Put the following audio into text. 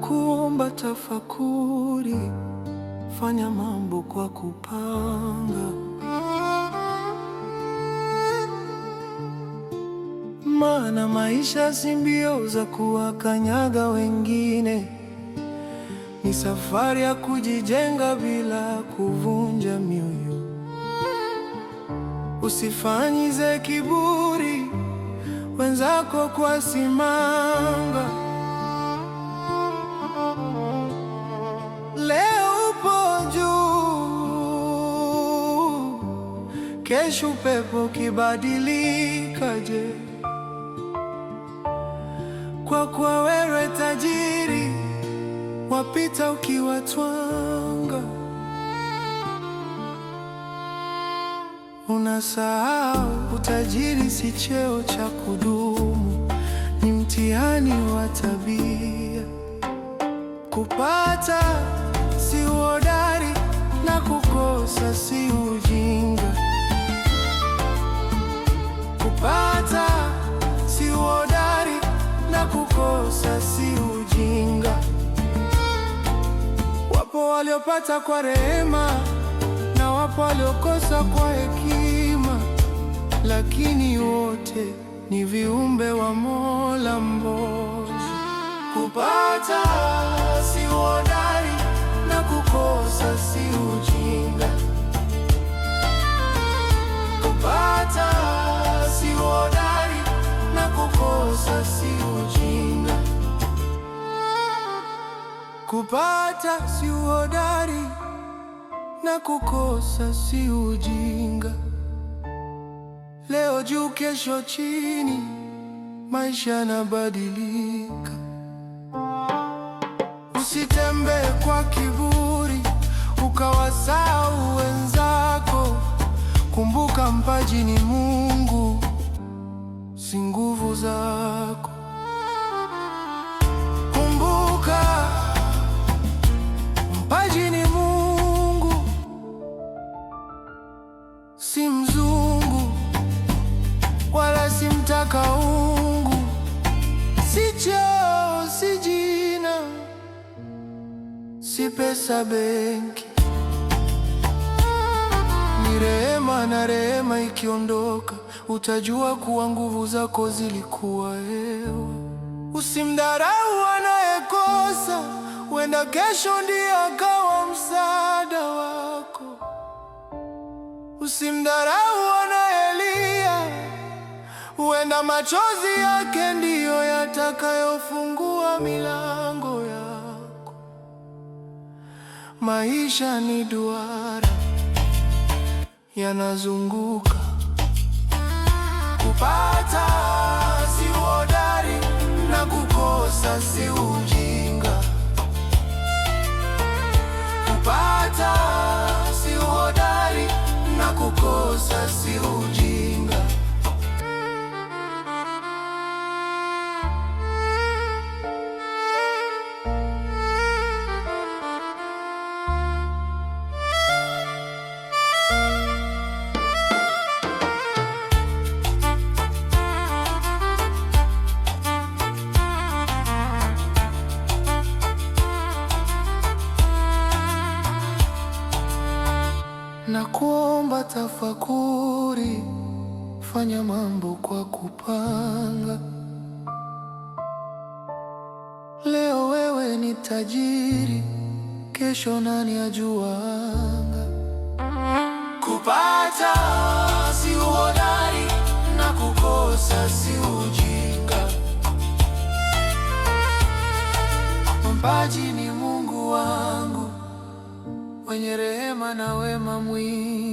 Nakuomba tafakuri, fanya mambo kwa kupanga, maana maisha si mbio za kuwakanyaga wengine, ni safari ya kujijenga bila kuvunja mioyo. Usifanyize kiburi wenzako kwa simanga. Leo upo juu, kesho upepo kibadilika. Je, kwa kuwa wewe tajiri, wapita ukiwatwanga. Unasahau utajiri si cheo cha kudumu, ni mtihani wa tabia. Kupata si uhodari, na kukosa si ujinga. Kupata si uhodari, na kukosa si ujinga. Wapo waliopata kwa rehema, na wapo waliokosa kwa hekima, lakini wote ni viumbe wa Mola mmoja. Kupata si uhodari, na kukosa si ujinga. Kupata si uhodari, na kukosa si ujinga. Kupata si uhodari, na kukosa si ujinga. Leo juu, kesho chini, maisha yanabadilika. Usitembee kwa kiburi ukawasahau wenzako. Kumbuka mpaji ni Mungu, si nguvu zako. Kumbuka mpaji ni Mungu, si mzungu wala si mtakaungu, si cheo, si jina, si pesa benki. Ni rehema, na rehema ikiondoka, utajua kuwa nguvu zako zilikuwa hewa. Usimdharau anayekosa, huenda kesho ndiye akawa msaada wako. Usimdharau anayelia, huenda machozi yake ndiyo yatakayofungua milango yako. Maisha ni duara, yanazunguka. Kupata si uhodari, na kukosa si ujinga. Kupata si uhodari, na kukosa si ujinga. Nakuomba tafakuri, fanya mambo kwa kupanga. Leo wewe ni tajiri, kesho nani ajuanga. Kupata si uhodari, na kukosa si ujinga. Mpaji ni Mungu wangu, mwenye rehema na wema mwingi.